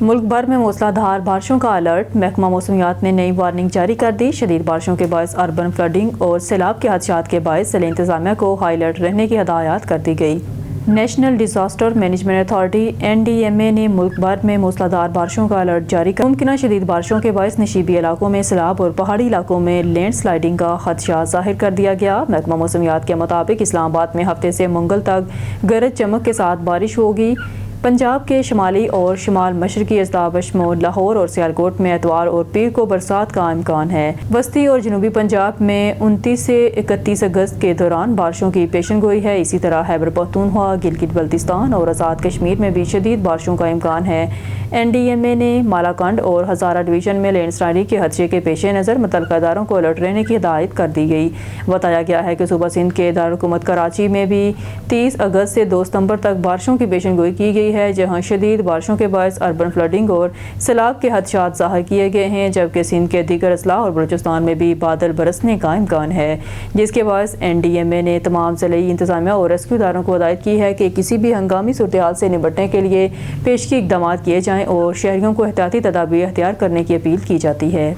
ملک بھر میں موسلادھار بارشوں کا الرٹ، محکمہ موسمیات نے نئی وارننگ جاری کر دی۔ شدید بارشوں کے باعث اربن فلڈنگ اور سیلاب کے خدشات کے باعث ضلع انتظامیہ کو ہائی الرٹ رہنے کی ہدایات کر دی گئی۔ National disaster management authority (NDMA) نے ملک بھر میں موسلادھار بارشوں کا الرٹ جاری کر ممکنہ شدید بارشوں کے باعث نشیبی علاقوں میں سیلاب اور پہاڑی علاقوں میں لینڈ سلائیڈنگ کا خدشہ ظاہر کر دیا گیا۔ محکمہ موسمیات کے مطابق اسلام آباد میں ہفتے سے منگل تک گرج چمک کے ساتھ بارش ہوگی۔ پنجاب کے شمالی اور شمال مشرقی اضلاع بشمول لاہور اور سیالکوٹ میں اتوار اور پیر کو برسات کا امکان ہے۔ وسطی اور جنوبی پنجاب میں 29 سے 31 اگست کے دوران بارشوں کی پیشن گوئی ہے۔ اسی طرح خیبر پختونخوا، گلگت بلتستان اور آزاد کشمیر میں بھی شدید بارشوں کا امکان ہے۔ NDMA نے مالاکنڈ اور ہزارہ ڈویژن میں لینڈ سلائیڈنگ کے خدشے کے پیش نظر متعلقہ اداروں کو الرٹ رہنے کی ہدایت کر دی گئی۔ بتایا گیا ہے کہ صوبہ سندھ کے دارالحکومت کراچی میں بھی 30 اگست سے 2 ستمبر تک بارشوں کی پیشن گوئی کی گئی ہے، جہاں شدید بارشوں کے باعث اربن فلڈنگ اور سیلاب کے خدشات ظاہر کیے گئے ہیں، جبکہ سندھ کے دیگر اضلاع اور بلوچستان میں بھی بادل برسنے کا امکان ہے، جس کے باعث NDMA نے تمام ضلعی انتظامیہ اور ریسکیو اداروں کو ہدایت کی ہے کہ کسی بھی ہنگامی صورتحال سے نمٹنے کے لیے پیشگی اقدامات کیے جائیں اور شہریوں کو احتیاطی تدابیر اختیار کرنے کی اپیل کی جاتی ہے۔